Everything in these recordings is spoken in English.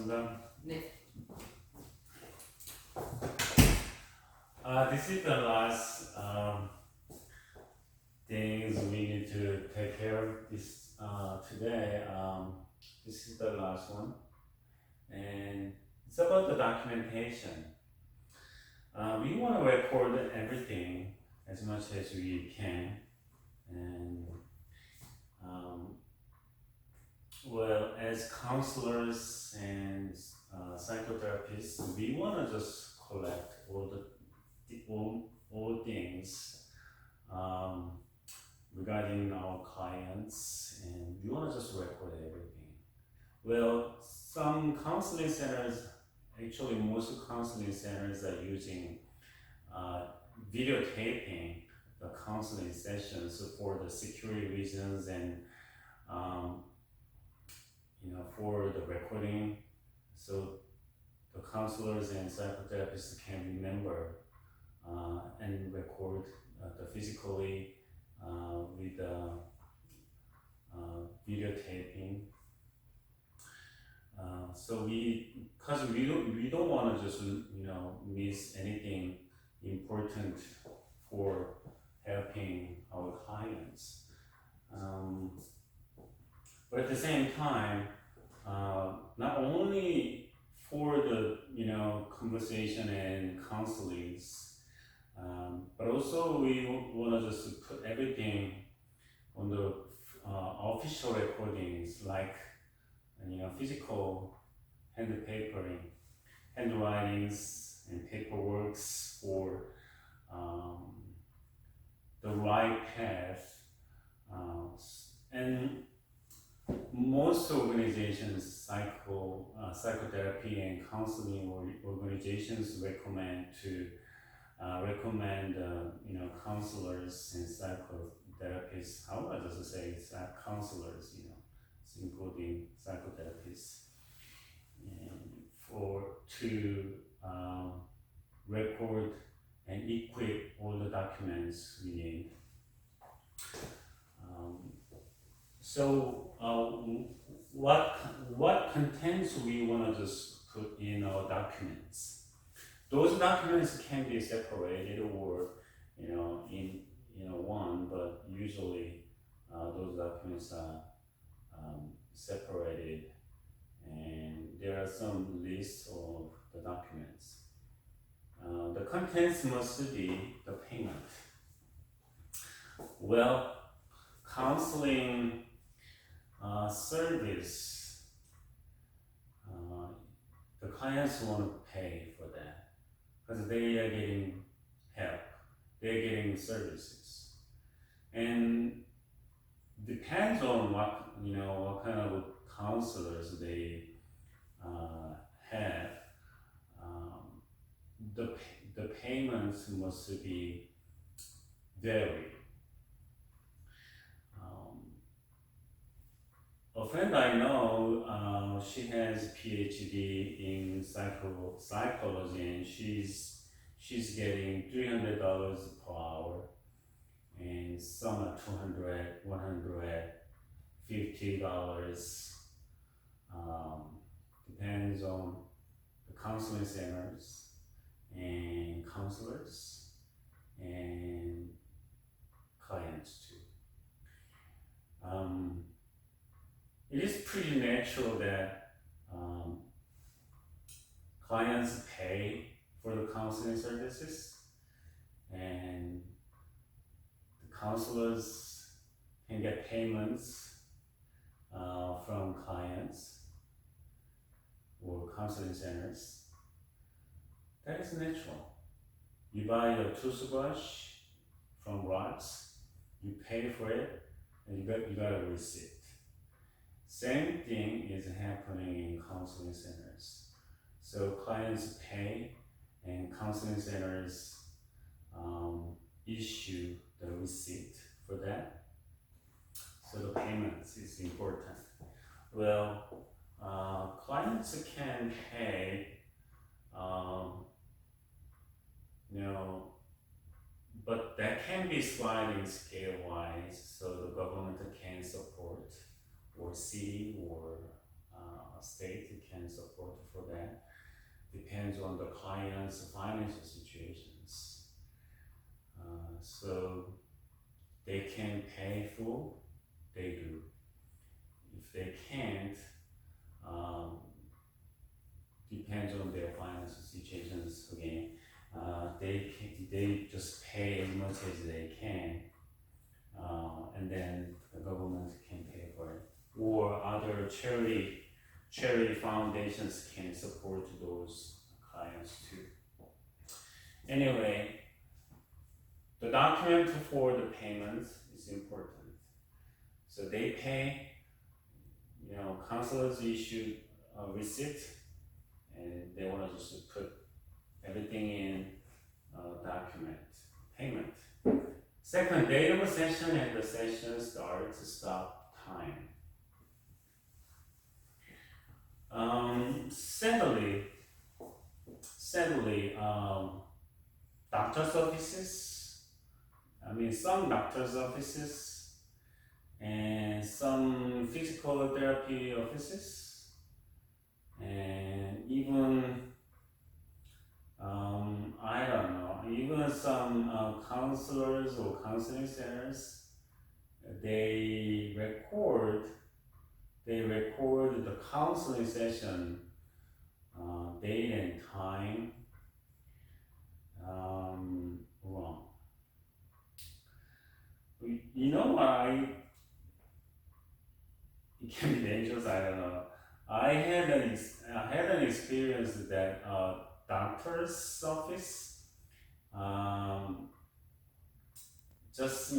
들어가겠습니다. 네. This is the last things we need to take care of this today. This is the last one, and it's about the documentation. We want to record everything as much as we can, and well, as counselors and psychotherapists, we want to just collect all things regarding our clients, and we want to just record everything. Well, some counseling centers, actually most counseling centers are using videotaping the counseling sessions for the security reasons and for the recording, so the counselors and psychotherapists can remember and record the physically with videotaping. So because we don't want to just miss anything important for helping our clients. But at the same time, not only for the conversation and counselings, but also we want to just put everything on the official recordings, like physical handwritings and paperworks for the right path, and most organizations, psychotherapy and counseling organizations recommend counselors and psychotherapists. How would I just say counselors? Including psychotherapists, and to record and equip all the documents we need. So what contents we want to just put in our documents? Those documents can be separated or in one, but usually those documents are separated, and there are some lists of the documents. The contents must be the payment. Well, counseling service, the clients want to pay for that because they are getting help, they're getting services, and depends on what kind of counselors they have. The payments must be varied. A friend I know, she has PhD in psychology, and she's getting $300 per hour, and some are $200, $150. Depends on the counseling centers and counselors and clients too. It is pretty natural that clients pay for the counseling services, and the counselors can get payments from clients or counseling centers. That is natural. You buy a toothbrush from Ross, you pay for it, and you got a receipt. Same thing is happening in counseling centers. So clients pay, and counseling centers issue the receipt for that. So the payments is important. Well, clients can pay, but that can be sliding scale wise, so the government can support, or city, or state can support for that. Depends on the client's financial situations. So they can pay full, they do. If they can't, depends on their financial situations again. They just pay as much as they can, and then the government can pay for it, or other charity foundations can support those clients too. Anyway, the document for the payment is important. So they pay, counselors issue a receipt, and they want to just put everything in document payment. Second, date of a session and the session start to stop time. Sadly, doctor's offices, some doctor's offices and some physical therapy offices, and even I don't know, even some counselors or counseling centers, they record the counseling session date and time wrong. You know why it can be dangerous? I don't know. I had an experience that doctor's office just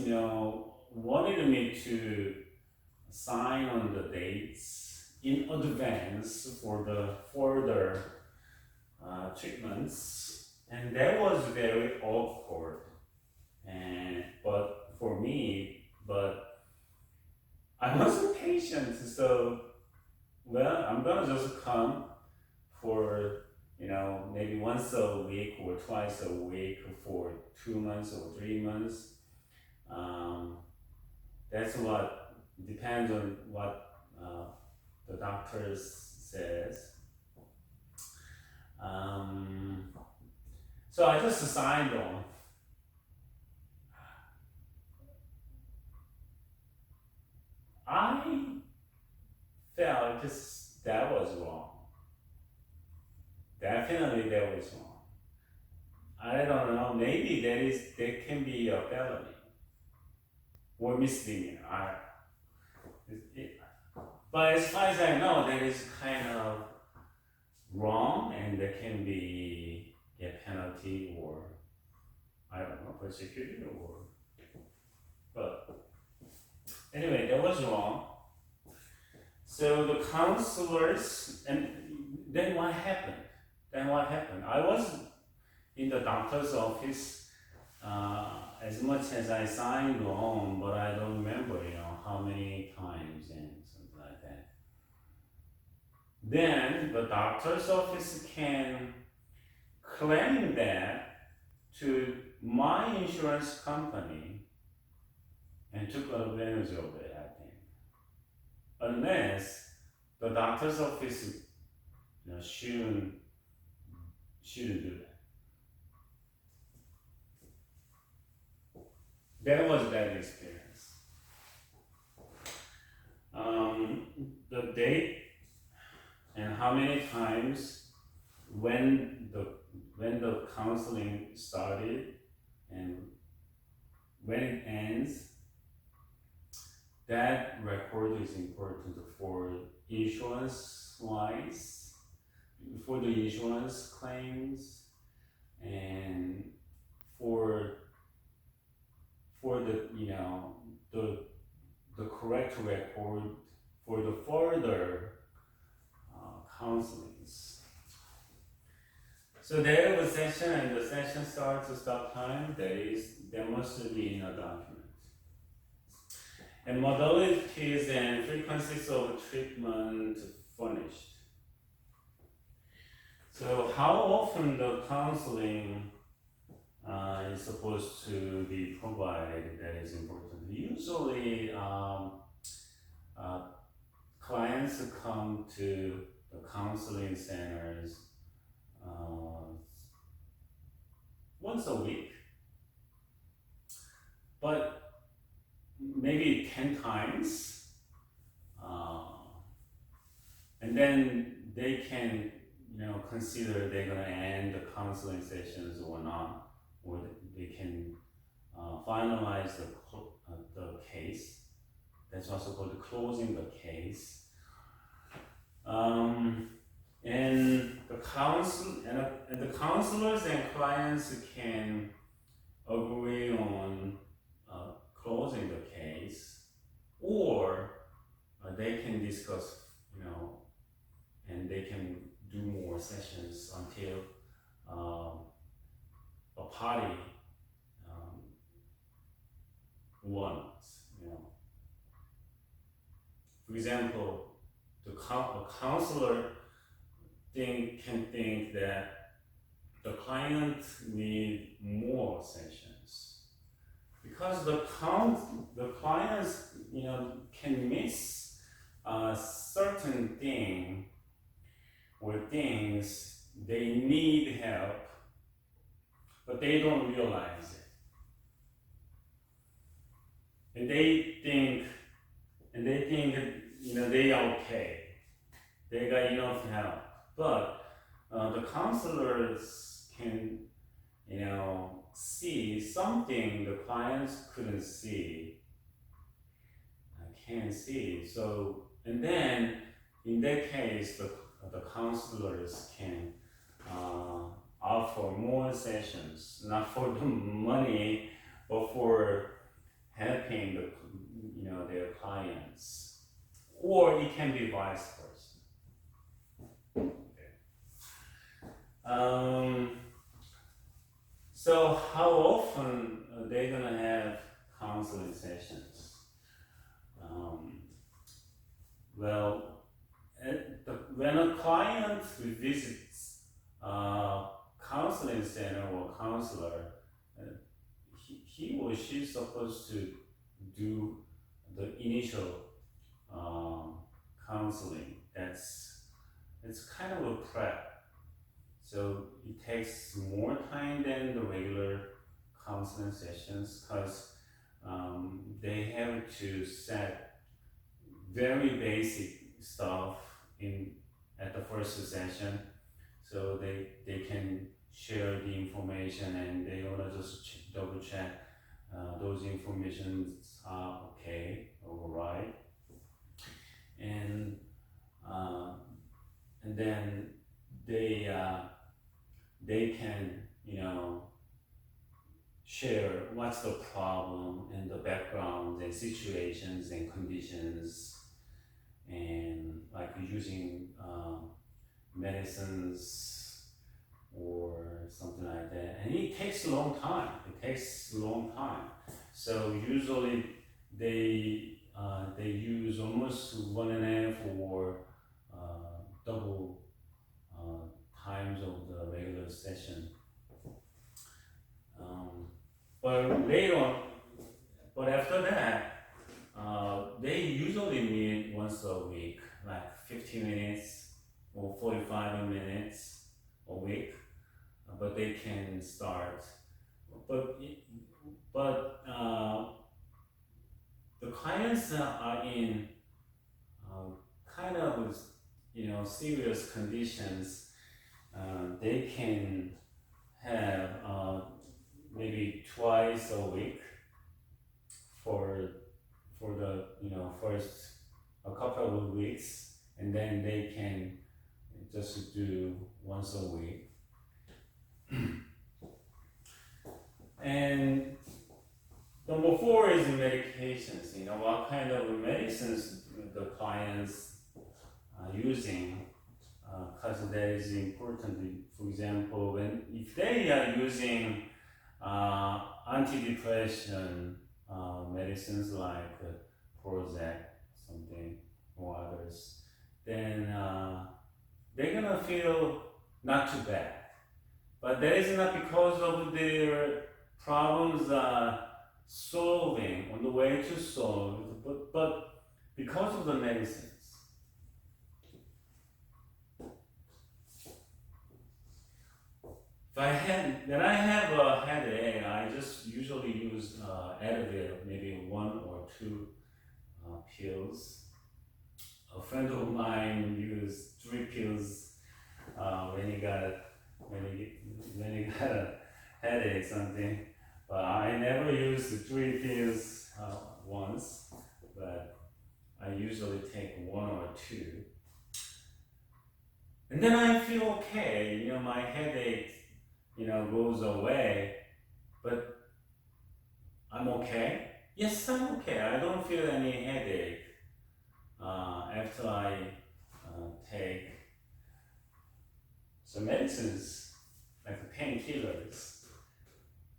wanted me to sign on the dates in advance for the further treatments, and that was very awkward. But for me, I wasn't patient, so I'm gonna just come for maybe once a week or twice a week for 2 months or 3 months. That's what depends on what the doctor says. So I just signed on. I felt that was wrong. Definitely that was wrong. I don't know, maybe that can be a felony or misdemeanor. But as far as I know, that is kind of wrong, and there can be a penalty or I don't know, persecuted but anyway, that was wrong. So the counselors, and then what happened? I was in the doctor's office as much as I signed on, but I don't remember, how many times and something like that. Then the doctor's office can claim that to my insurance company and took advantage of it, I think. Unless the doctor's office shouldn't do that. That was a bad experience. The date and how many times when the counseling started and when it ends, that record is important for insurance wise, for the insurance claims, and for the correct record for the further counselings. So there was a session, and the session starts to stop time. There must be in a document. And modalities and frequencies of treatment furnished. So how often the counseling is supposed to be provided, that is important. Usually clients come to the counseling centers once a week, but maybe 10 times, and then they can, consider they're gonna end the counseling sessions or not, or they can finalize the case. That's also called closing the case. And the counselors and clients can agree on closing the case, or they can discuss, and they can do more sessions until a party wants. For example, a counselor can think that the client need more sessions because the clients can miss a certain thing or things they need help, but they don't realize it, and they think that they are okay. They got enough help, but the counselors can, see something the clients couldn't see, can't see. So, and then in that case, the counselors can offer more sessions, not for the money, but for helping their clients, or it can be vice versa. So how often are they gonna have counseling sessions? When a client visits a counseling center or counselor, he or she is supposed to do the initial counseling. It's kind of a prep. So it takes more time than the regular counseling sessions because they have to set very basic stuff at the first session, so they can share the information and they wanna just double check those informations are okay, alright, and then they can share what's the problem and the background and situations and conditions, and like using medicines or something like that. And it takes a long time. So usually they use almost 1.5 or double times of the regular session. But after that, they usually meet once a week, like 50 minutes or 45 minutes a week. But they can start. But the clients are in kind of serious conditions. They can have maybe twice a week for the first a couple of weeks, and then they can just do once a week. And number 4 is medications. What kind of medicines the clients are using, because that is important. For example, if they are using antidepressant medicines like Prozac, something or others, then they're gonna feel not too bad. But that is not because of their problems solving, on the way to solve, but because of the medicines. when I have a headache, I just usually use Advil, maybe 1 or 2 pills. A friend of mine used 3 pills when he got a headache something. But I never use the 3 pills once, but I usually take 1 or 2. And then I feel okay, my headache, goes away, but I'm okay. Yes, I'm okay. I don't feel any headache after I take some medicines, like the painkillers.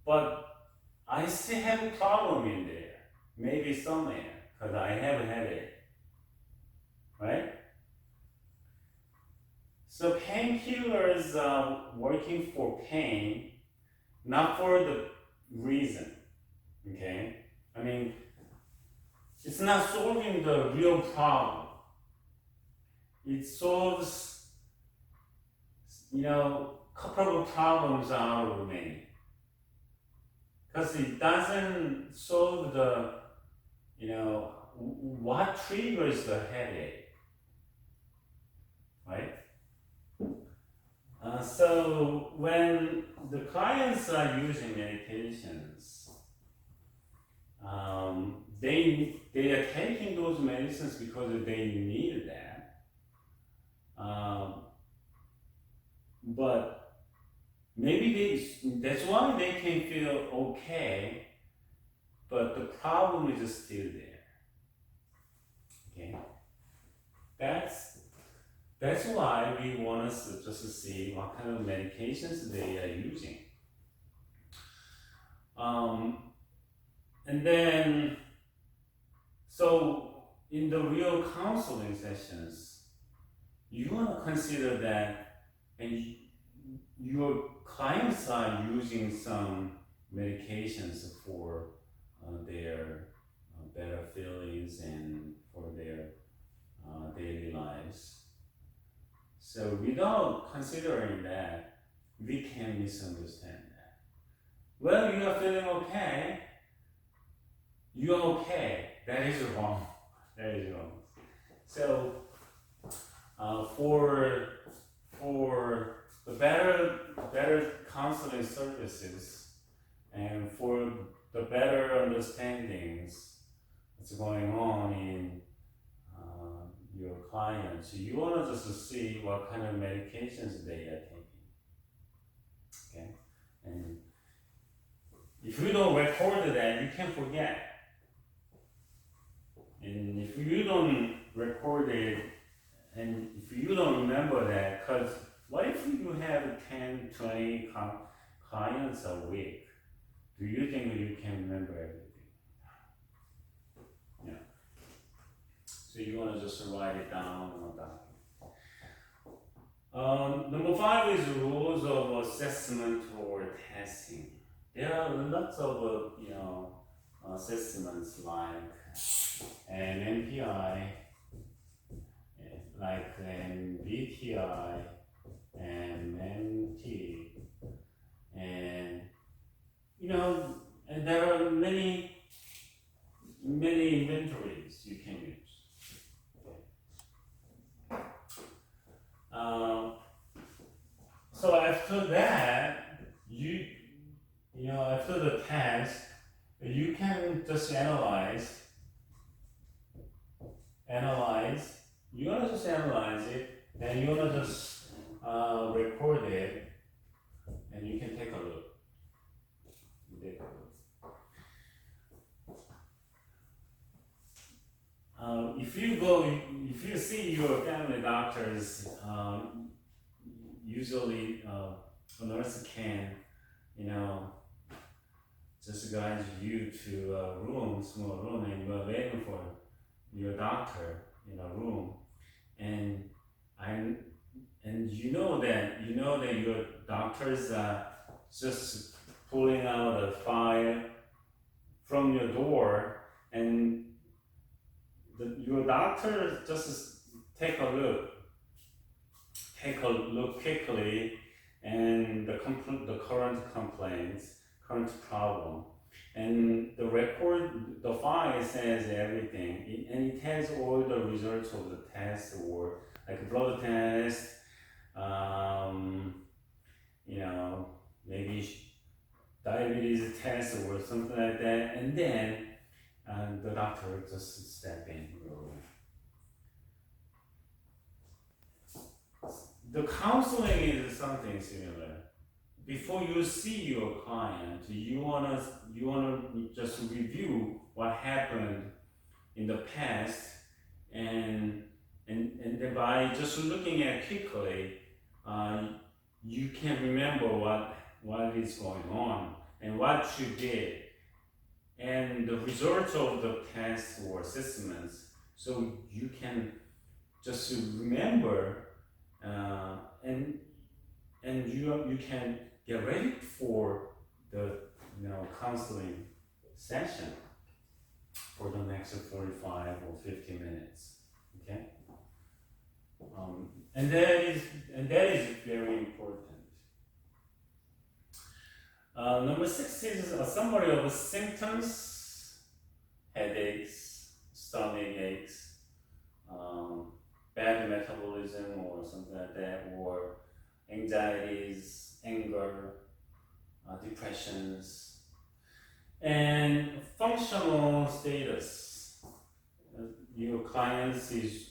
But I still have a problem in there, maybe somewhere, because I have a headache, right? So painkillers are working for pain, not for the reason, okay? I mean, it's not solving the real problem. It solves, couple of problems out of many. Because it doesn't solve the, what triggers the headache, right? So when the clients are using medications, they are taking those medicines because they need that. But maybe that's why they can feel okay, but the problem is still there. Okay, that's why we want to just see what kind of medications they are using. And then, so in the real counseling sessions, you want to consider that, and your clients are using some medications for their better feelings and for their daily lives. So without considering that, we can misunderstand that. Well, you are feeling okay. You are okay. That is wrong. That is wrong. So for the better counseling services and for the better understandings what's going on in your clients, you want to just see what kind of medications they are taking. Okay, and if you don't record that, you can forget. And if you don't record it, and if you don't remember that, because what if you have 10, 20 clients a week? Do you think you can remember everything? Yeah. So you want to just write it down on a document. Number 5 is rules of assessment or testing. There are lots of assessments like an MPI, like an BTI, and MT, and and there are many inventories you can use. So after that, after the test, you can just analyze. You want to just analyze it, and you want to just record it, and you can take a look. If you see your family doctors, usually a nurse can, just guide you to a small room, and you are waiting for your doctor in a room, and you know that your doctors are just pulling out a file from your door, and your doctor just take a look quickly, and the current complaints, current problem. And the record, the file says everything, and it has all the results of the test, or like blood test, you know, maybe diabetes test or something like that, and then the doctor just step in. The counseling is something similar. Before you see your client, you wanna just review what happened in the past, and then by just looking at quickly, you can remember what is going on and what you did, and the results of the tests or assessments, so you can just remember, and you can get ready for the counseling session for the next 45 or 50 minutes. Okay, and that is very important. Number 6 is a summary of symptoms: headaches, stomach aches, bad metabolism or something like that, or anxieties, anger, depressions, and functional status. Your clients is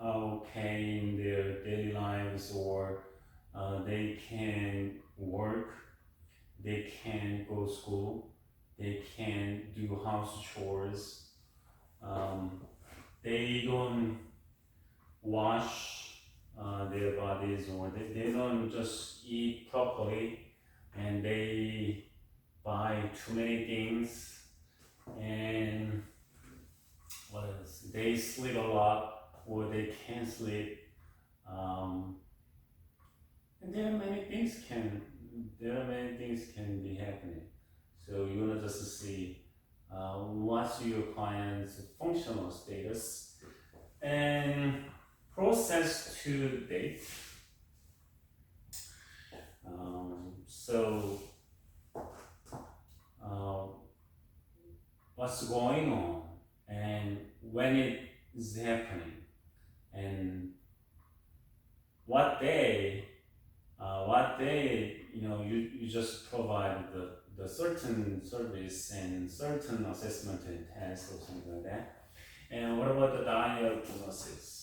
okay in their daily lives, or they can work, they can go to school, they can do house chores, they don't wash their bodies, or they don't just eat properly, and they buy too many things, and what else? They sleep a lot, or they can't sleep, and there are many things can be happening. So you wanna just see what's your client's functional status and process to date. So what's going on, and when it is happening, and what day you just provide the certain service and certain assessment and test or something like that. And what about the diagnosis?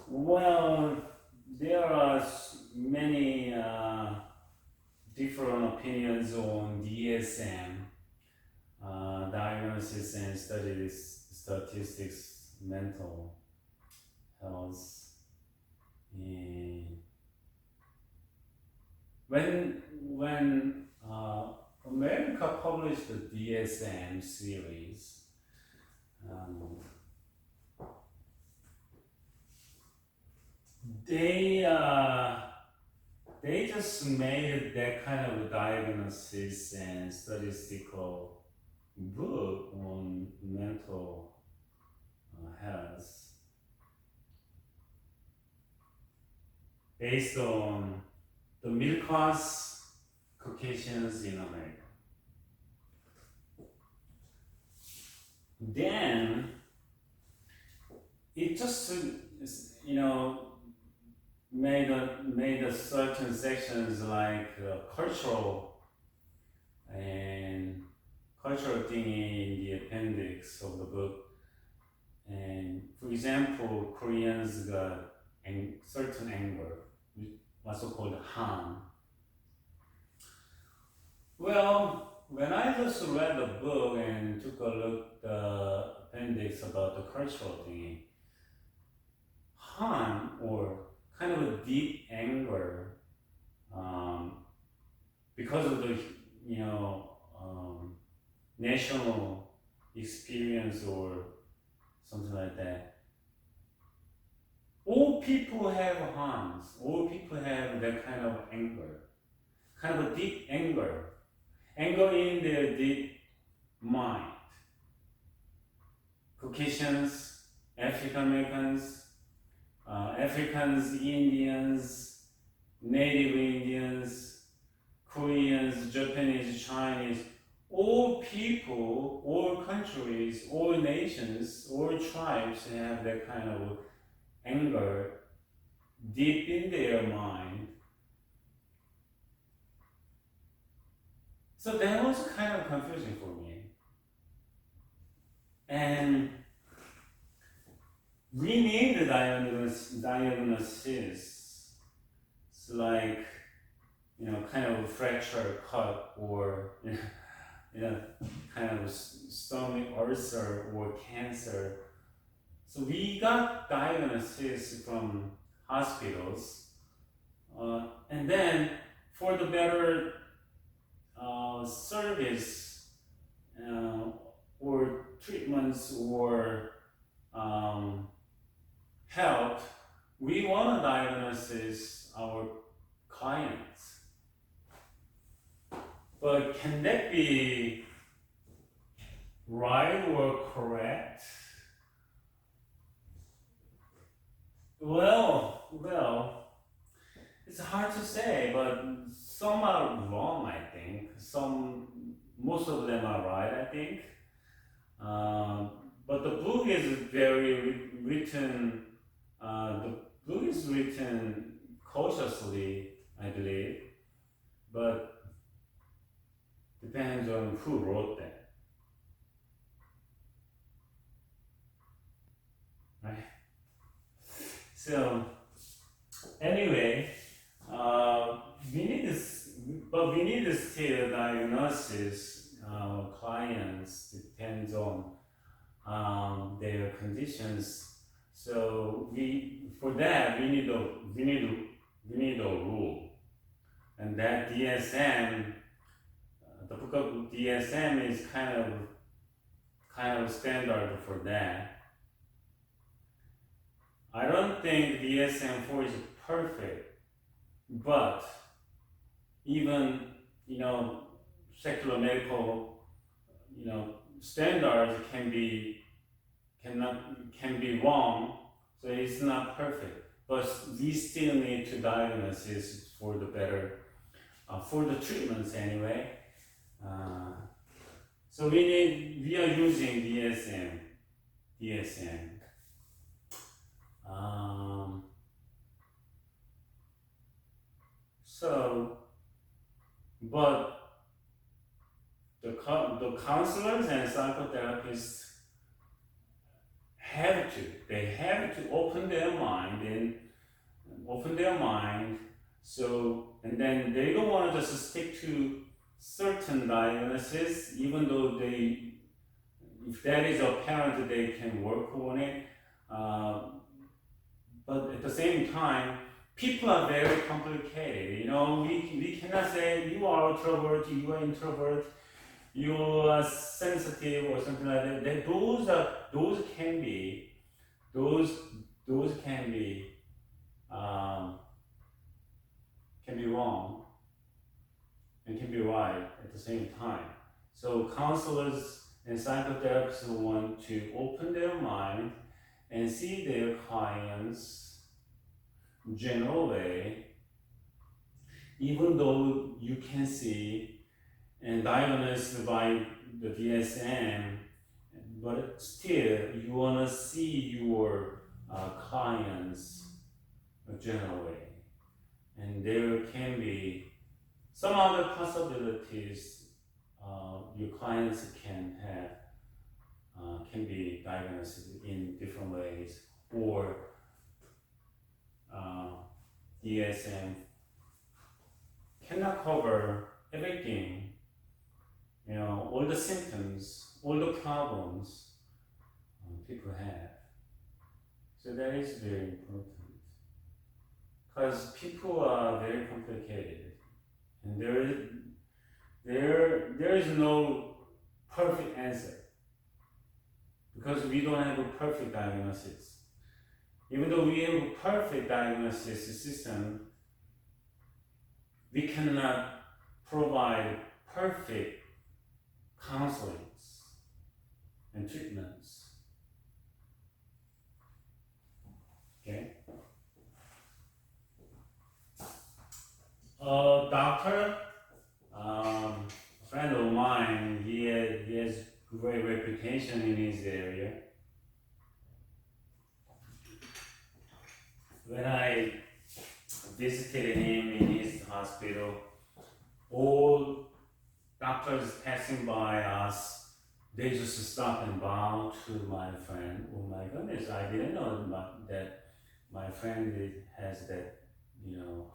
Well, there are many different opinions on DSM, diagnosis and statistics, mental health. And when America published the DSM series, they just made that kind of diagnosis and statistical book on mental health based on the middle class Caucasians in America. Then it just made a certain sections like cultural thing in the appendix of the book. And for example, Koreans got certain anger, what's called Han. Well, when I just read the book and took a look at the appendix about the cultural thing, Han, or kind of a deep anger, because of the national experience or something like that. All people have Hans. All people have that kind of anger, kind of a deep anger in their deep mind. Caucasians, African Americans, Africans, Indians, Native Indians, Koreans, Japanese, Chinese, all people, all countries, all nations, all tribes have that kind of anger deep in their mind. So that was kind of confusing for me. And we need the diagnosis. It's like, kind of a fracture cut or, kind of stomach ulcer or cancer. So we got diagnosis from hospitals. And then for the better service or treatments or help, we want to diagnose our clients. But can that be right or correct? Well, it's hard to say, but some are wrong, I think. Most of them are right, I think. But the book is written. The book is written cautiously, I believe, but depends on who wrote that. Right? So anyway, we need to still diagnosis clients depends on their conditions. So for that we need a rule, and that DSM, the book of DSM is kind of standard for that. I don't think DSM-4 is perfect, but even secular medical standards can be wrong, so it's not perfect. But we still need to diagnose this for the better, for the treatments anyway. So we are using DSM. But the counselors and psychotherapists have to open their mind. So, and then they don't want to just stick to certain diagnosis, even though if that is apparent, they can work on it. But at the same time, people are very complicated. We cannot say you are introvert, you are introvert, you are sensitive or something like that. Those can be wrong and can be right at the same time. So counselors and psychotherapists want to open their mind and see their clients general way, even though you can see and diagnose by the DSM, but still you want to see your clients a general way. And there can be some other possibilities your clients can have, can be diagnosed in different ways, or DSM cannot cover everything, all the symptoms, all the problems people have. So that is very important, because people are very complicated, and there is no perfect answer, because we don't have a perfect diagnosis. Even though we have a perfect diagnosis system, we cannot provide perfect counselings and treatments. Okay? A doctor, a friend of mine, he has great reputation in his area. When I visited him in his hospital, all doctors passing by us, they just stop and bow to my friend. Oh my goodness, I didn't know that my friend has that,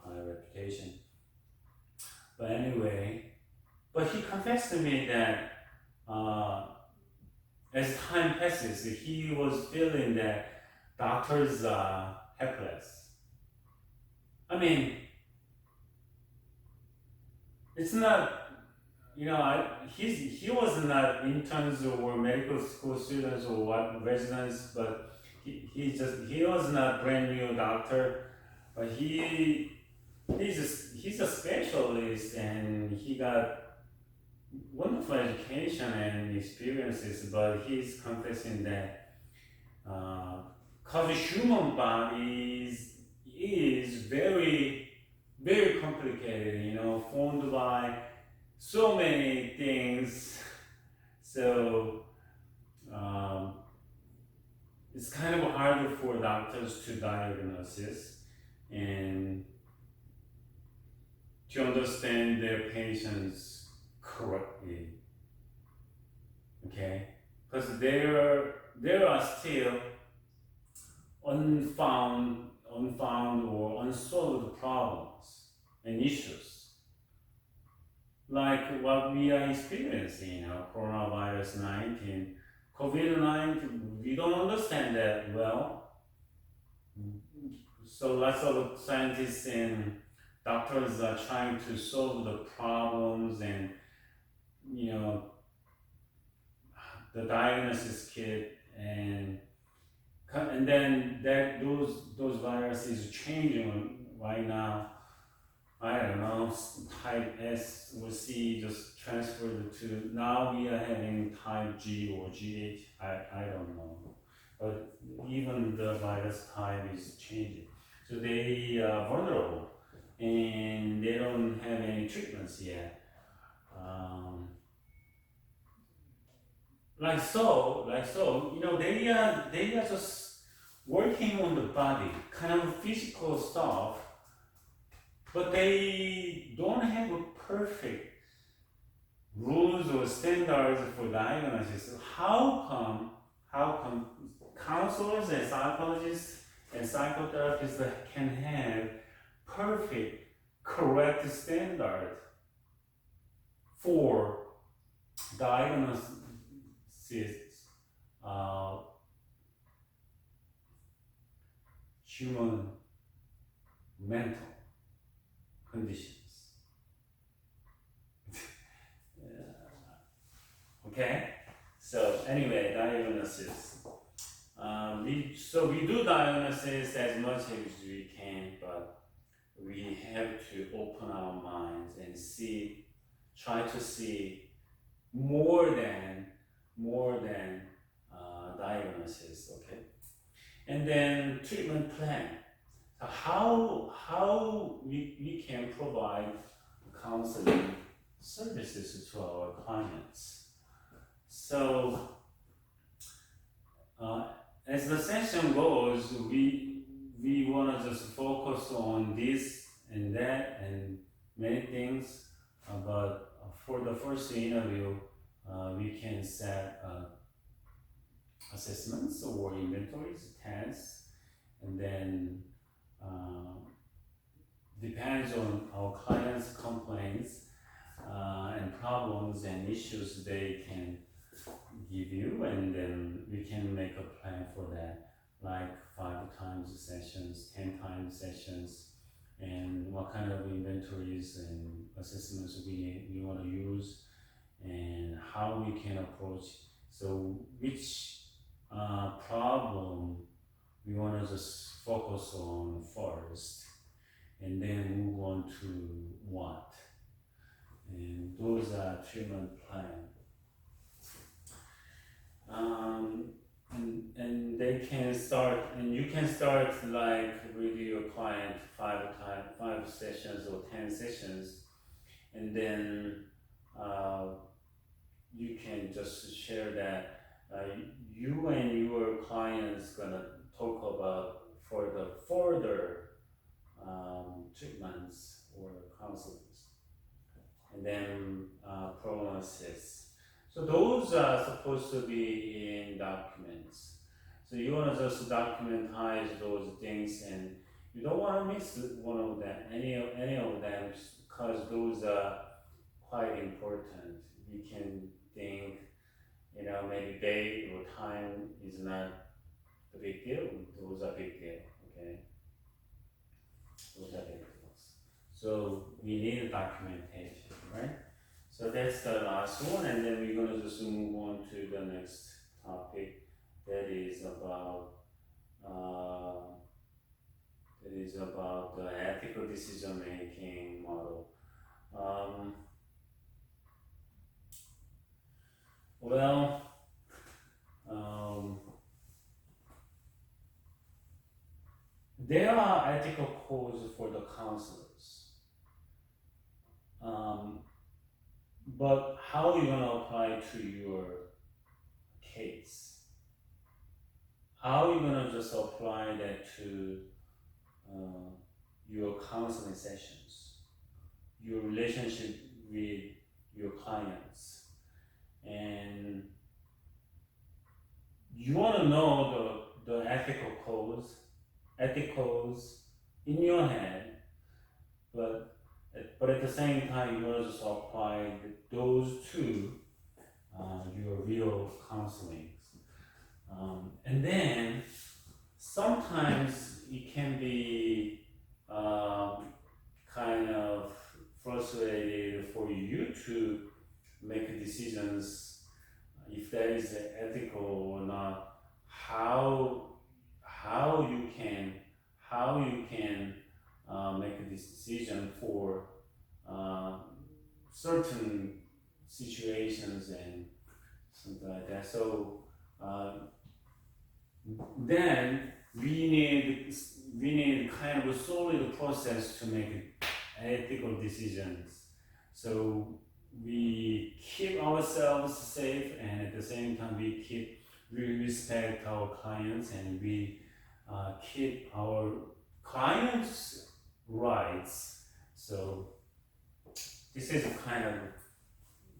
high reputation. But anyway, but he confessed to me that as time passes, he was feeling that doctors are helpless. I mean, it's not, he was not interns or medical school students or what residents, but he was not brand new doctor, but he's a specialist and he got wonderful education and experiences, but he's confessing that because the human body is very, very complicated, formed by so many things. So it's kind of hard for doctors to diagnose and to understand their patients correctly. Okay, because there are still unfound or unsolved problems and issues, like what we are experiencing, coronavirus 19, COVID-19. We don't understand that well. So lots of scientists and doctors are trying to solve the problems and the diagnosis kit and then those viruses changing right now. I don't know, type S or C just transferred to, now we are having type G or GH, I don't know. But even the virus type is changing. So they are vulnerable and they don't have any treatments yet. Like so, they are just working on the body, kind of physical stuff, but they don't have a perfect rules or standards for diagnosis. How come counselors and psychologists and psychotherapists can have perfect, correct standard for diagnosis human mental conditions? Okay, so anyway, diagnosis. We do diagnosis as much as we can, but we have to open our minds and try to see more than diagnosis. Okay, and then treatment plan. So how we can provide counseling services to our clients. So as the session goes, we want to just focus on this and that and many things. But for the first interview, we can set assessments or inventories, tests, and then depends on our clients' complaints and problems and issues they can give you, and then we can make a plan for that, like 5 times sessions, 10 times sessions, and what kind of inventories and assessments we want to use, and how we can approach. So which problem we want to just focus on first, and then move on to what. And those are treatment plan. and they can start, and you can start like with your client 5 sessions or 10 sessions, and then you can just share that you and your clients gonna talk about for the further treatments or counselings, and then prognosis. So those are supposed to be in documents. So you want to just documentize those things, and you don't want to miss one of them, any of them, because those are quite important. You can think, maybe date or time is not a big deal. Those are big deal. Okay, those are big deals. So we need documentation, right? So that's the last one, and then we're gonna just move on to the next topic. That is about the ethical decision making model. Well, there are ethical codes for the counselors, but how are you gonna apply to your case? How are you gonna just apply that to your counseling sessions, your relationship with your clients, and you want to know the ethical codes in your head, but at the same time you want to just apply those to your real counseling. And then sometimes it can be kind of frustrated for you to make decisions if that is ethical or not. How you can make this decision for certain situations and something like that. So then we need kind of a solid process to make ethical decisions. So we keep ourselves safe, and at the same time we respect our clients, and we keep our clients' rights. So this is kind of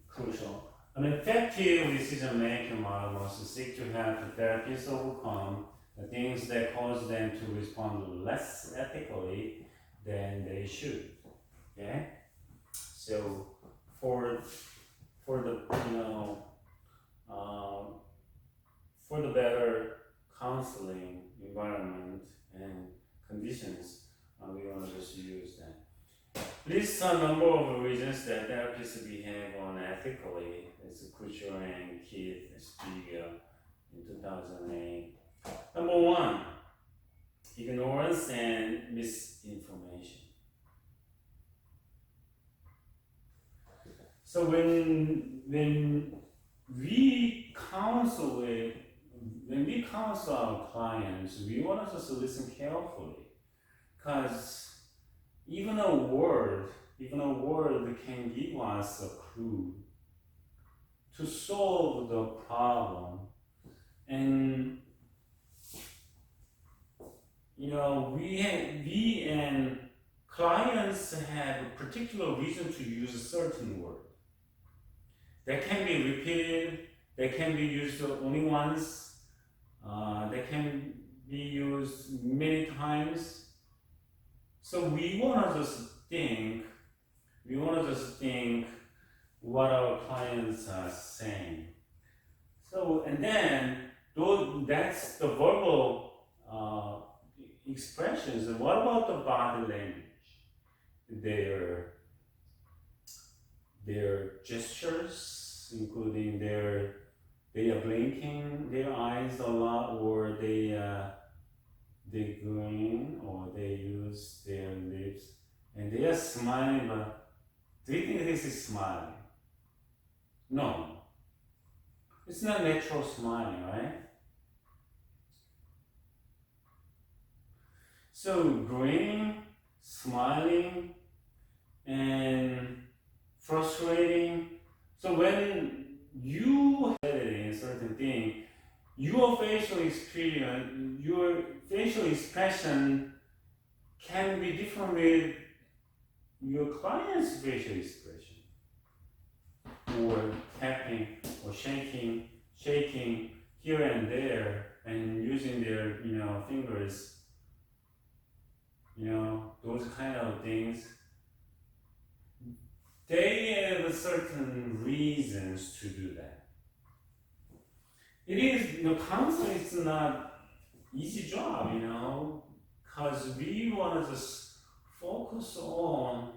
crucial. An effective decision-making model must seek to help the therapists overcome the things that cause them to respond less ethically than they should. Okay? So for the better counseling environment and conditions, we want to just use that. List a number of reasons that therapists behave unethically. It's Choi and Keith Spiegel in 2008. Number 1, ignorance and misinformation. So when we counsel our clients, we want to just listen carefully, because even a word can give us a clue to solve the problem. And we and clients have a particular reason to use a certain word. That can be repeated, they can be used only once, they can be used many times. So we want to just think what our clients are saying. So, and then that's the verbal expressions. And what about the body language? Their gestures, including they are blinking their eyes a lot, or they grin, or they use their lips, and they are smiling. But do you think this is smiling? No, it's not natural smiling, right? So grinning, smiling, and frustrating. So when you editing a certain thing, your facial experience, your facial expression can be different with your client's facial expression, or tapping or shaking here and there, and using their fingers, those kind of things. They have certain reasons to do that. It is, counseling is not easy job, because we want to just focus on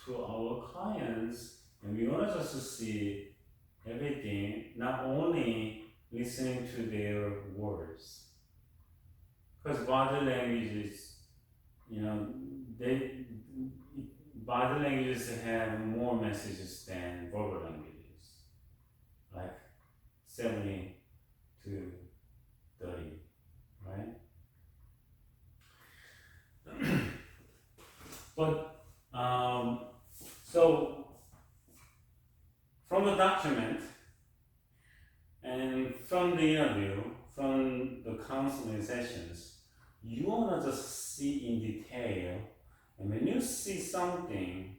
to our clients, and we want to just see everything, not only listening to their words. Because body languages, body languages have more messages than verbal languages, like 70 to 30, right? But so from the document and from the interview, from the counseling sessions, you want to just see in detail. And when you see something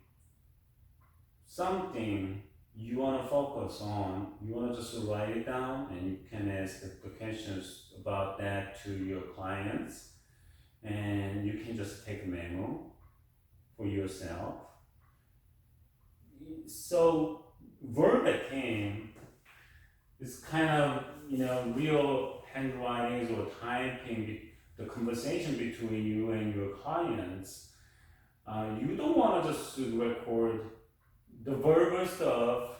you want to focus on, you want to just write it down, and you can ask the questions about that to your clients, and you can just take a memo for yourself. So verbatim is kind of real handwritings or typing, the conversation between you and your clients. You don't want to just record the verbal stuff,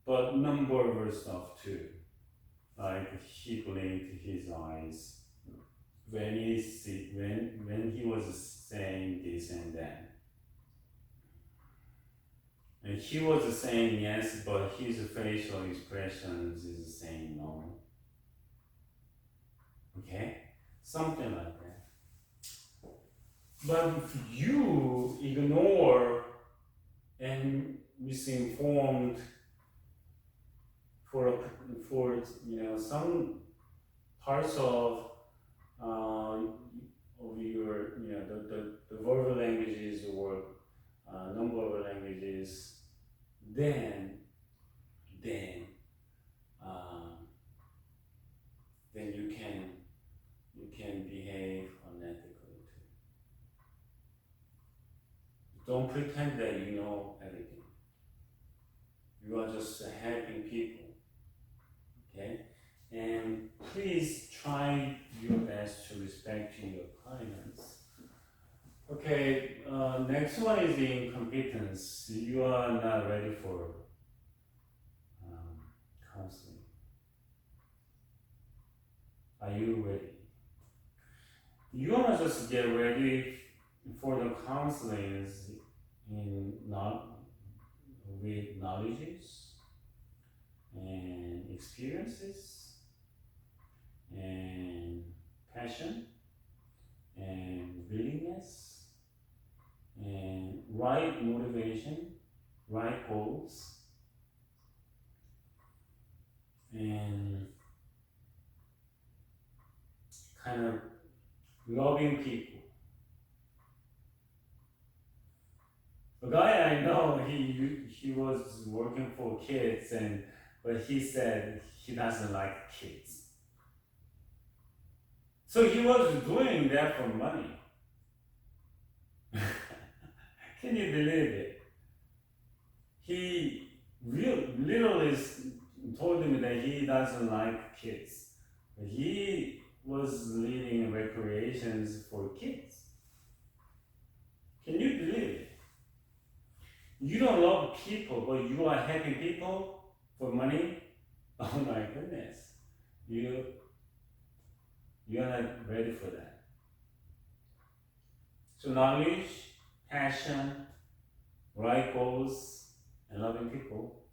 but non-verbal stuff too. Like he blinked his eyes when he was saying this and that. And he was saying yes, but his facial expressions is saying no. Okay? Something like that. But if you ignore and misinformed for some parts of your the verbal languages or non-verbal languages, then you can behave unethically too. Don't pretend that you know everything. You are just helping people, okay? And please try your best to respect your clients. Okay, next one is the incompetence. You are not ready for counseling. Are you ready? You want to just get ready for the counseling with knowledges and experiences and passion and willingness and right motivation, right goals, and kind of loving people. A guy I know, he was working for kids, but he said he doesn't like kids. So he was doing that for money. Can you believe it? He literally told him that he doesn't like kids. He was leading recreations for kids. Can you believe it? You don't love people, but you are helping people for money? Oh my goodness. You're not ready for that. So knowledge, passion, right goals, and loving people.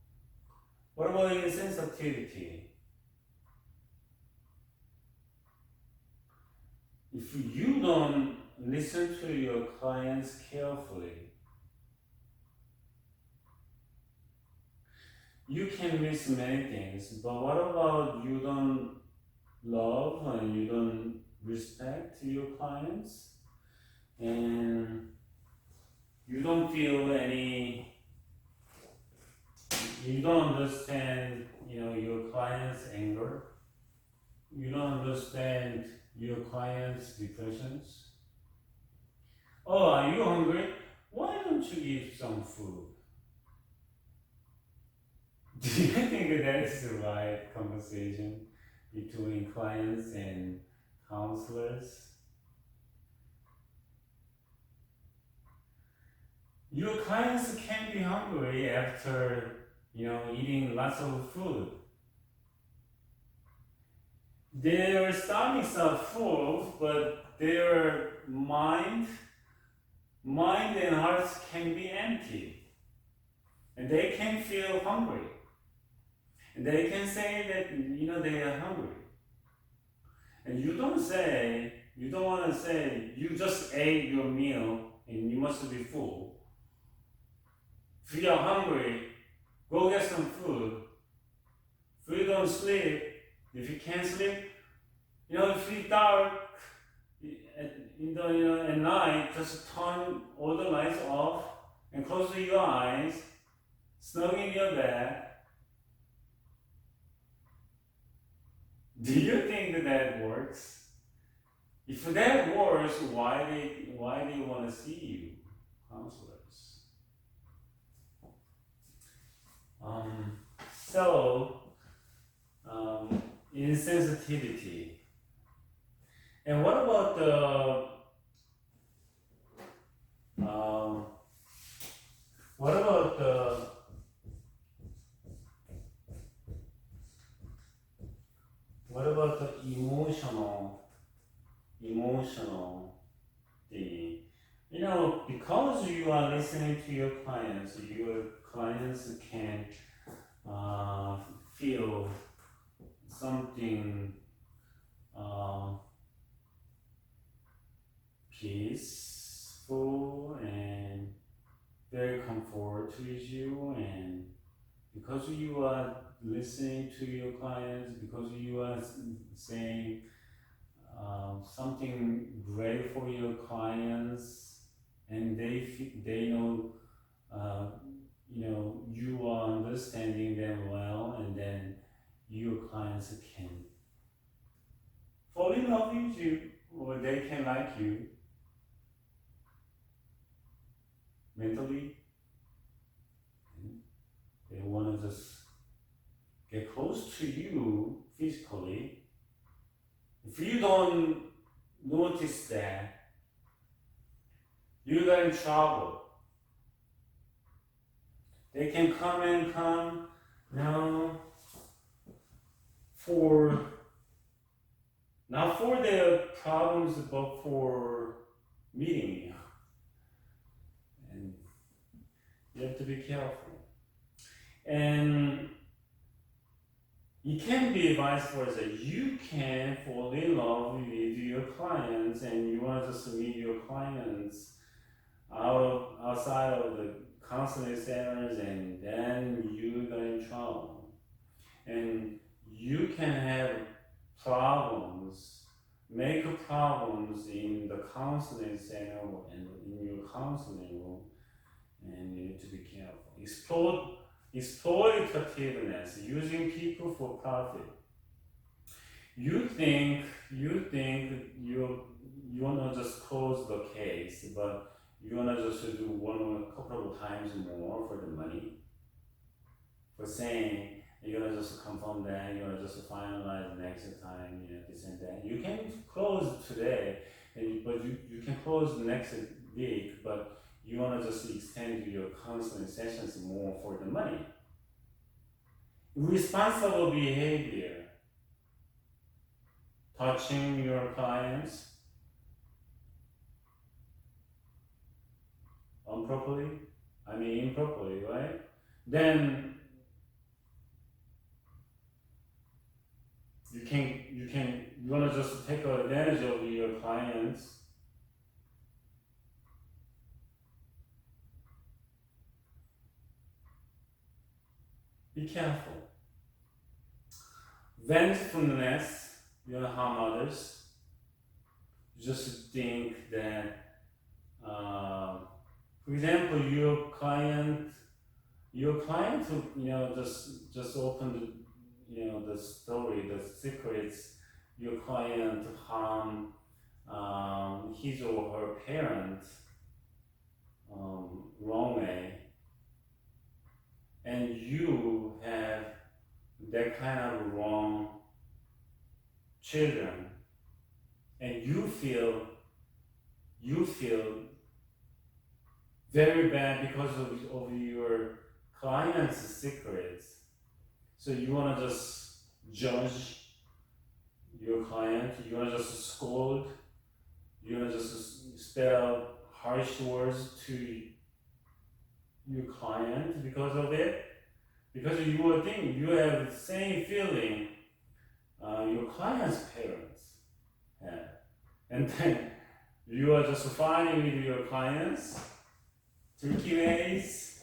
What about insensitivity? If you don't listen to your clients carefully. You can miss many things, but what about you don't love and you don't respect your clients and you don't feel any, you don't understand, your client's anger, you don't understand your client's depressions. Oh, are you hungry? Why don't you give some food? Do you think that's the right conversation between clients and counselors? Your clients can be hungry after, eating lots of food. Their stomachs are full, but their mind and hearts can be empty. And they can feel hungry. And they can say that, they are hungry. And you don't want to say, you just ate your meal and you must be full. If you are hungry, go get some food. If you don't sleep, if you can't sleep, if it's dark, at night, just turn all the lights off and close your eyes, snug in your bed. Do you think that works? If that works, why they want to see you, counselors? Insensitivity. And what about the emotional thing? Because you are listening to your clients can feel something peaceful and very comfort to you, and because you are listening to your clients, because you are saying something great for your clients, and they know you are understanding them well, and then your clients can fall in love with you, or they can like you mentally. They want to just get close to you physically. If you don't notice that, you got in trouble. They can come now for not for their problems, but for meeting you. And you have to be careful. And it can be vice versa. You can fall in love with your clients, and you want to just meet your clients outside of the counseling centers, and then you got in trouble. And you can have make problems in the counseling center and in your counseling room, and you need to be careful. Exploitativeness, using people for profit. You think you wanna just close the case, but you wanna just do one or a couple of times more for the money. For saying you're gonna just confirm that, you're gonna just finalize next time, this and that. You can close today, but you can close next week, but you want to just extend your counseling sessions more for the money. Responsible behavior. Touching your clients improperly, right? Then you want to just take advantage of your clients Be careful. Vengefulness, you don't harm others. You just think that, for example, your client who, just opened, the story, the secrets, your client harm his or her parent wrong way, and you have that kind of wrong children, and you feel very bad because of your client's secrets. So you want to just judge your client, you want to just scold, you want to just spell harsh words to your client because of it, because you would think you have the same feeling your client's parents have, and then you are just fighting with your clients. Tricky ways.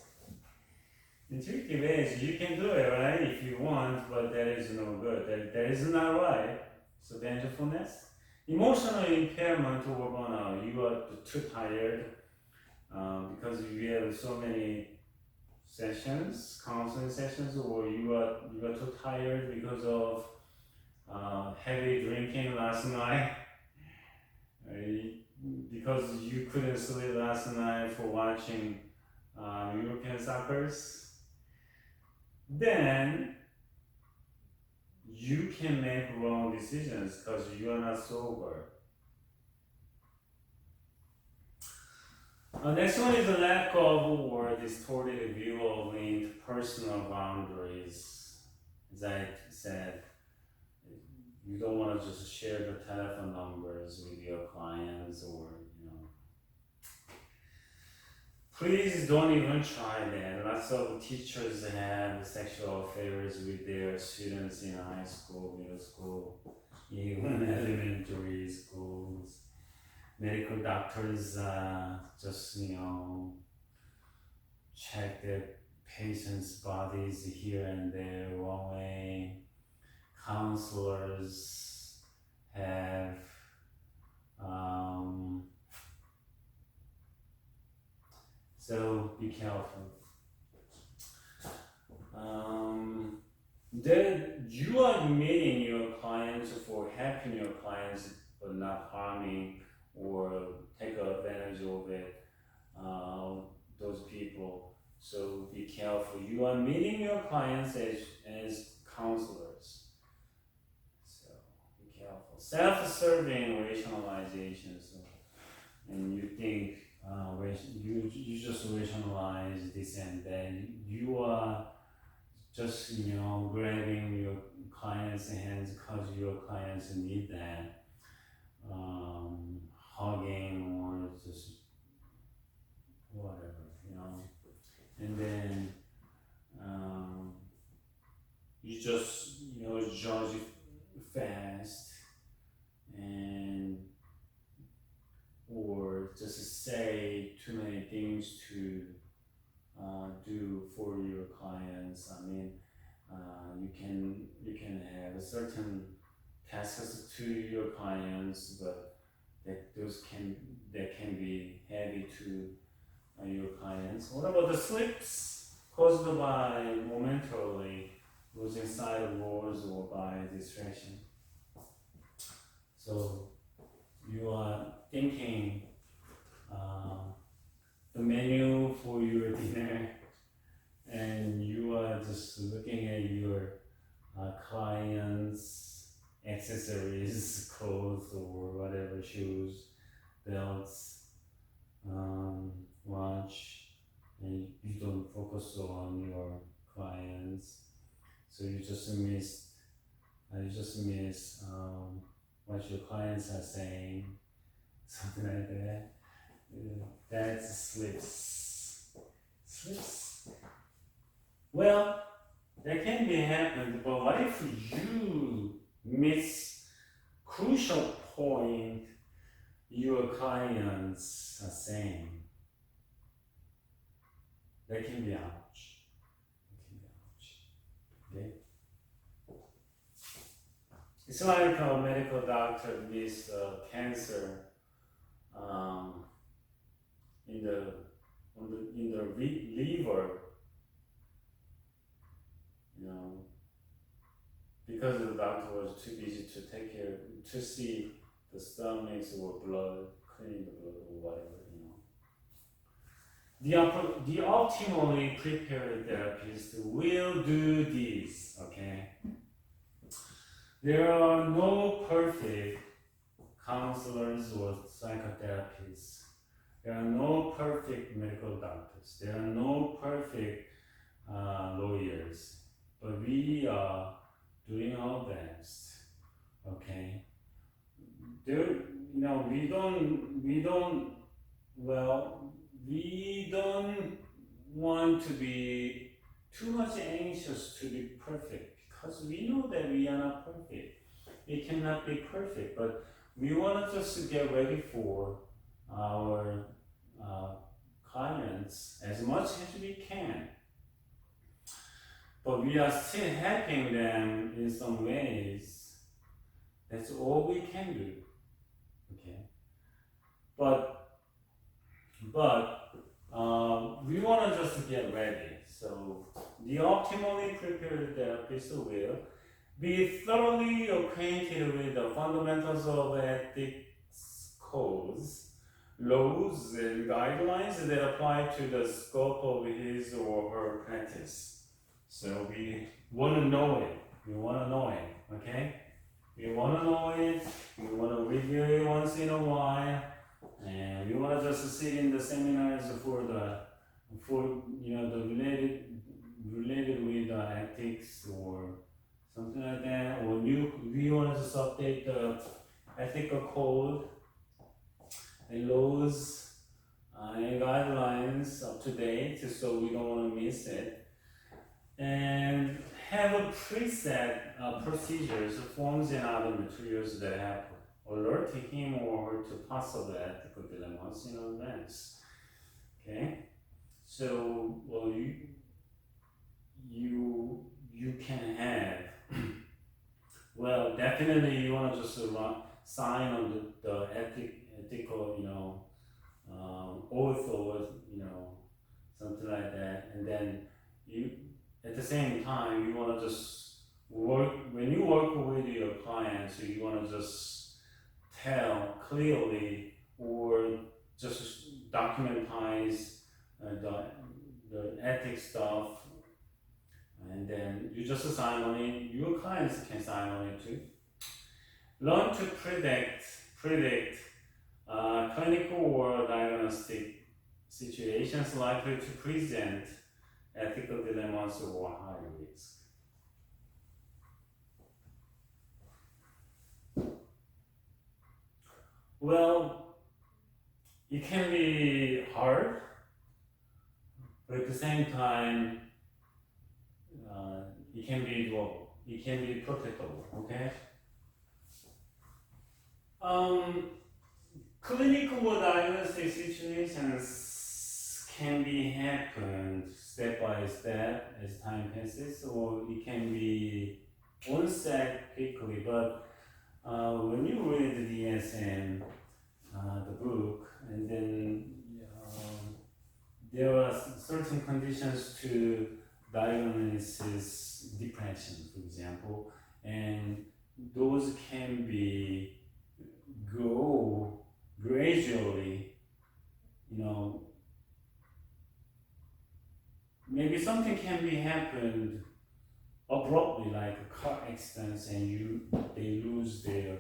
In tricky ways, you can do it, right, if you want, but that is no good. That is not right. So vengefulness. Emotional impairment or burnout. You are too tired because you have so many sessions, counseling sessions, or you are too tired because of heavy drinking last night, because you couldn't sleep last night for watching European soccer's. Then you can make wrong decisions because you are not sober. Next one is a lack of or distorted view of interpersonal boundaries. As I said, you don't want to just share the telephone numbers with your clients, or please don't even try that. Lots of teachers have sexual affairs with their students in high school, middle school, even elementary schools. Medical doctors just check their patients' bodies here and there wrong way. Counselors have so be careful. Then you are meeting your clients for helping your clients, but not harming or take advantage of it, those people. So be careful. You are meeting your clients as counselors. So be careful. Self-serving rationalization. So, and you think you just rationalize this and then you are just grabbing your client's hands because your clients need that, hugging or just whatever, and then you just judge fast and or just say too many things to do for your clients. I mean, you can have a certain tasks to your clients, but that can be heavy to your clients. What about the slips caused by momentarily losing sight of goals or by distraction? So you are thinking the menu for your dinner, and you are just looking at your clients' accessories, clothes or whatever, shoes, belts, watch, and you don't focus on your clients. So you just miss what your clients are saying, something like that. That's slips. Slips. Well, that can be happened, but what if you miss crucial point your clients are saying? That can be ouch. That can be ouch. Okay. It's like a medical doctor with cancer in the liver, you know, because the doctor was too busy to take care to see the stomachs or blood, cleaning the blood or whatever, you know. The optimally prepared therapist will do this, okay? There are no perfect counselors or psychotherapists. There are no perfect medical doctors. There are no perfect lawyers. But we are doing our best, okay? There, you know, we don't want to be too much anxious to be perfect because we know that we are not perfect. We cannot be perfect, but we want to just get ready for our clients as much as we can. But we are still helping them in some ways. That's all we can do. Okay. But we want to just get ready. So the optimally prepared therapist will be thoroughly acquainted with the fundamentals of ethics codes, laws, and guidelines that apply to the scope of his or her practice. So we want to know it. We want to know it. Okay. We want to know it. We want to review it once in a while. And we want to just sit in the seminars for you know, the related with ethics or something like that, or we want to just update the ethical code and laws and guidelines up to date, so we don't want to miss it, and have a preset procedures, forms, and other materials that have alert him or her to possible ethical dilemmas in advance. Okay, so well, you can have well, definitely you want to just sign on the ethical, you know, oath or, you know, something like that, and then you at the same time you want to just work when you work with your clients. So you want to just tell clearly or just documentize the ethics stuff, and then you just sign on it. Your clients can sign on it too. Learn to predict clinical or diagnostic situations likely to present ethical dilemmas or high risk. Well, it can be hard, but at the same time, it can be doable. It can be profitable. Okay. Clinical or diagnostic situations can be happened step by step as time passes, or it can be onset quickly. But when you read the DSM, the book, and then there are certain conditions to diagnosis depression, for example, and those can be go gradually, you know, maybe something can be happened abruptly, like a car accident, and they lose their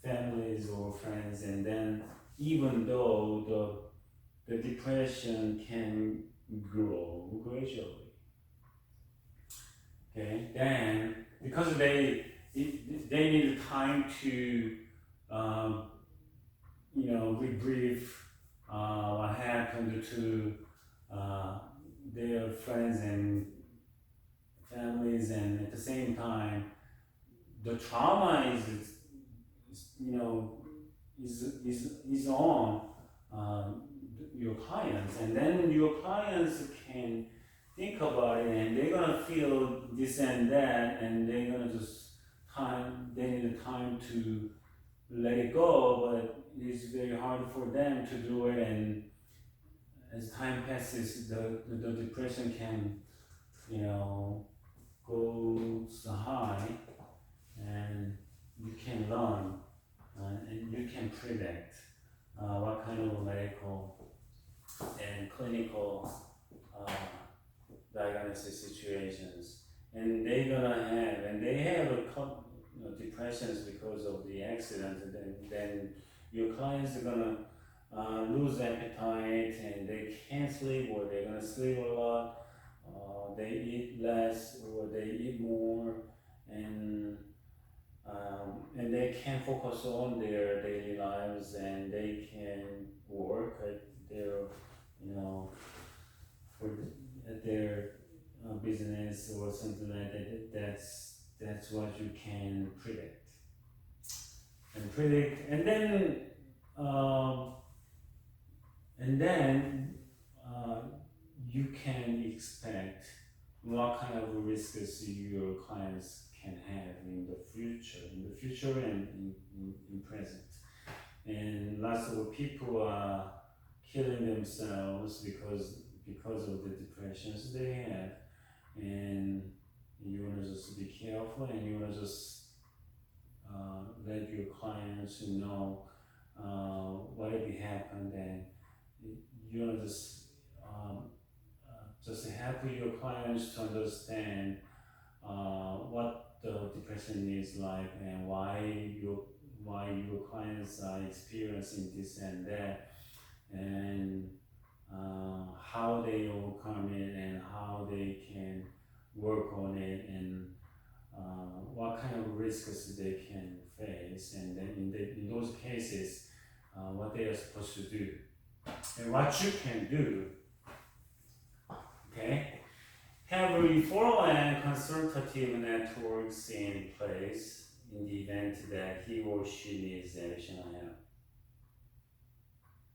families or friends, and then even though the depression can grow gradually. Okay, then because they need time to you know, rebrief what happened to their friends and families, and at the same time the trauma is you know is on your clients, and then your clients can think about it, and they're gonna feel this and that, and they're gonna just they need the time to let it go, but it's very hard for them to do it, and as time passes, the depression can, go so high, and you can learn, and you can predict what kind of medical and clinical diagnosis situations, and they have depressions because of the accident, and then your clients are gonna lose appetite, and they can't sleep, or they're gonna sleep a lot, they eat less or they eat more, and they can't focus on their daily lives, and they can work at their at their business or something like that. That's what you can predict, and then you can expect what kind of risks your clients can have in the future and in present. And lots of people are killing themselves because of the depressions they have, and you want to just be careful, and you want to just let your clients know what if happened, and you want to just help your clients to understand what the depression is like, and why your clients are experiencing this and that, and how they overcome it, and how they can work on it, and what kind of risks they can face, and then in those cases, what they are supposed to do, and what you can do. Okay, have referral and consultative networks in place in the event that he or she needs additional help.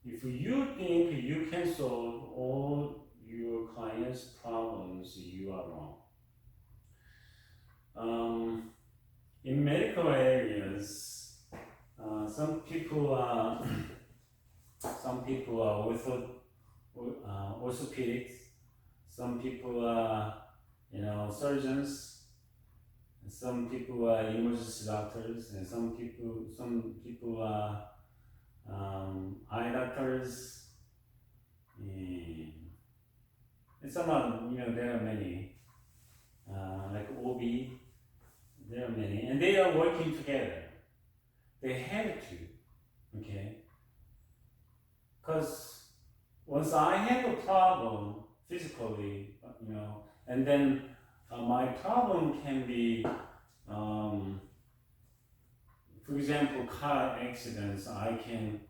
If you think you can solve all your clients' problems, you are wrong. In medical areas, some people are orthopedics, some people are surgeons, and some people are emergency doctors, and some people are eye doctors, and some are, there are many, like OB, there are many, and they are working together. They have to, okay? Because once I have a problem physically, and then my problem can be, for example, car accidents. I can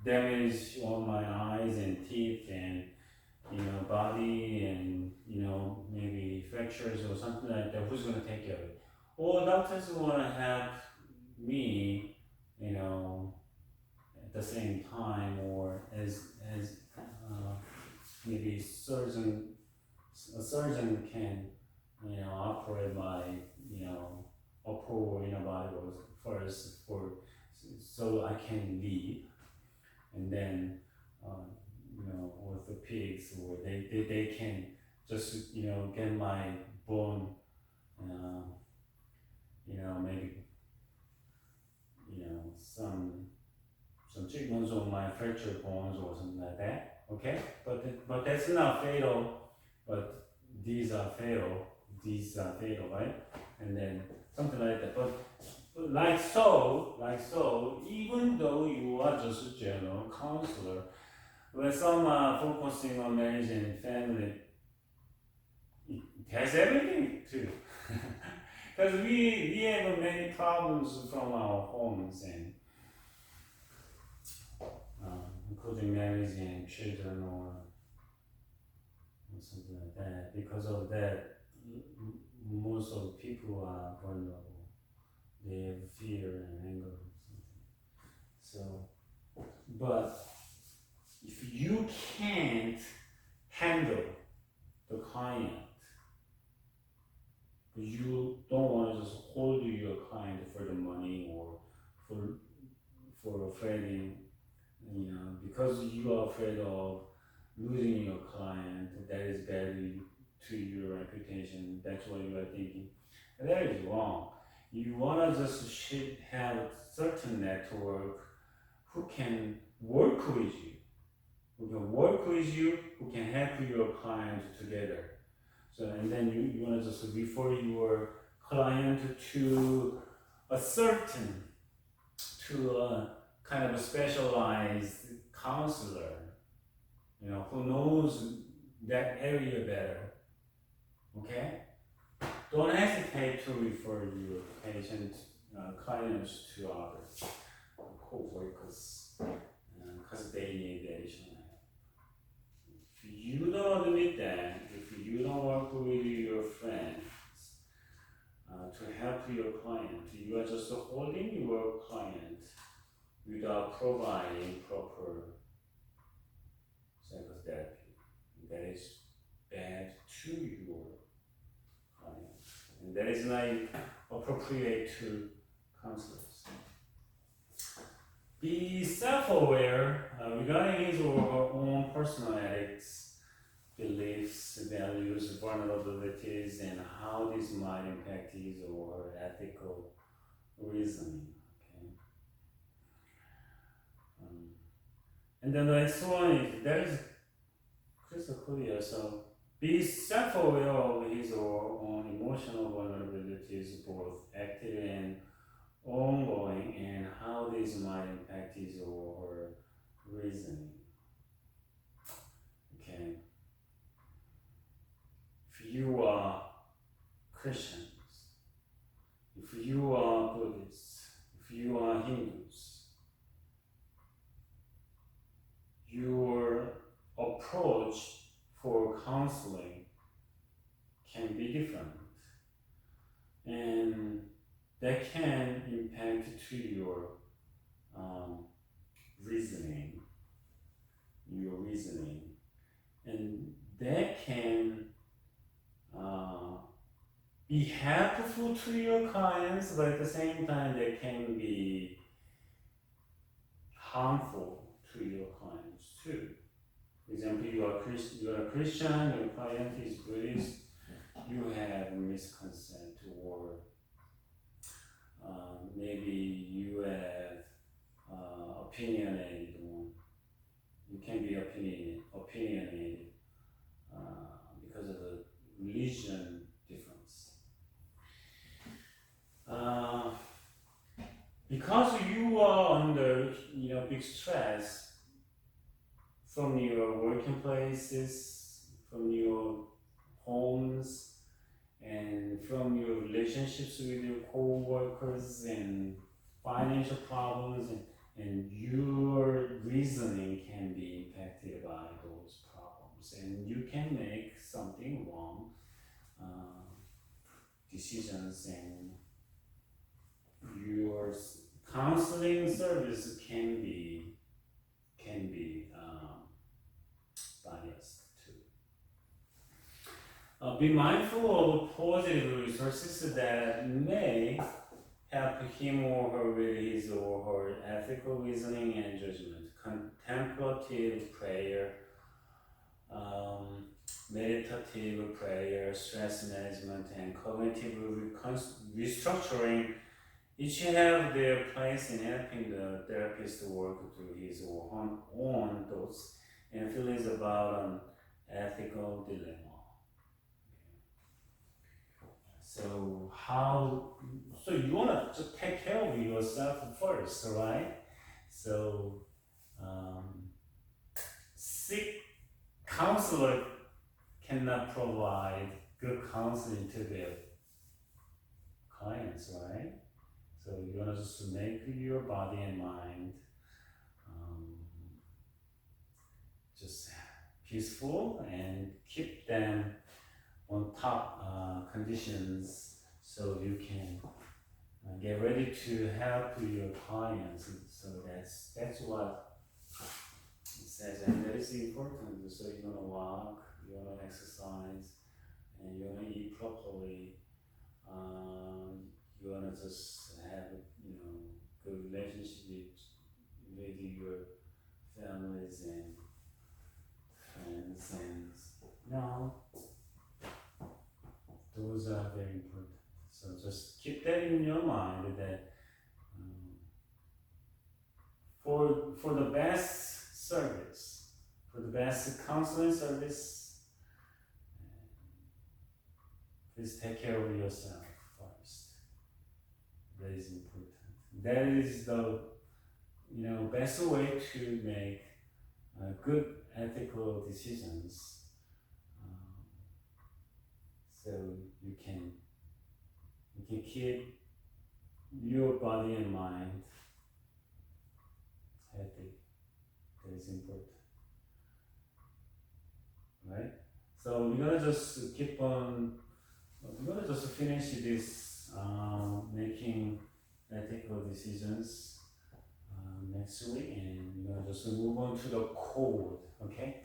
damage all my eyes and teeth, and body, and maybe fractures or something like that. Who's gonna take care of it? Or doctors wanna help me, at the same time, or as maybe a surgeon can operate my upper body first so I can leave, and then orthopedics, or they can just get my bone, maybe some treatments on my fractured bones or something like that. Okay, but that's not fatal. But these are fatal, right? And then something like that. But like so, even though you are just a general counselor, when some are focusing on marriage and family, it has everything too. Because we have many problems from our homes, and including marriage and children, or something like that. Because of that, most of the people are vulnerable. They have fear and anger or something. So, but if you can't handle the client. You don't want to just hold your client for the money or for afraid, because you are afraid of losing your client. That is bad to your reputation. That's what you are thinking. That is wrong. You want to just have a certain network who can work with you, who can help your client together. So, and then you want to just refer your client to a kind of a specialized counselor, who knows that area better. Okay? Don't hesitate to refer your clients to other co-workers, because they need additional help. If you don't admit that, if you don't work with your friends to help your client, you are just holding your client without providing proper psychotherapy. That is bad to your client. And that is not appropriate to counselors. Be self-aware regarding his or her own personal ethics, beliefs, values, vulnerabilities, and how this might impact his or her ethical reasoning. Okay. And then the next one is, that is crystal clear. So be self-aware of his or her own emotional vulnerabilities, both active and ongoing, and how this might impact his or her reasoning. Okay. If you are Christians, if you are Buddhists, if you are Hindus, your approach for counseling can be different, and that can impact to your reasoning, and that can be helpful to your clients, but at the same time, they can be harmful to your clients too. For example, you are a Christian, your client is Buddhist, you have misconcept, or maybe you have opinionated one. You can be opinionated because of the religion difference. Because you are under big stress from your working places, from your homes, and from your relationships with your co-workers, and financial problems, and your reasoning can be impacted by those problems, and you can make something wrong decisions, and your counseling service can be biased too. Be mindful of positive resources that may help him or her with his or her ethical reasoning and judgment. Contemplative prayer, meditative prayer, stress management, and cognitive restructuring each have their place in helping the therapist to work through his or her own thoughts and feelings about an ethical dilemma. So you want to take care of yourself first, right? So sick counselor cannot provide good counseling to their clients, right? So you want to just make your body and mind just peaceful, and keep them on top conditions, so you can get ready to help your clients. So that's what it says, and that is important. So you're gonna walk you wanna exercise, and you wanna eat properly. You wanna just have good relationship with your families and friends, and those are very important. So just keep that in your mind that for the best service, for the best counseling service, please take care of yourself first. That is important. That is the best way to make good ethical decisions. So you can keep your body and mind healthy. That is important, right? So we're gonna just keep on. We're gonna just finish this making ethical decisions next week, and we're gonna just move on to the code. Okay.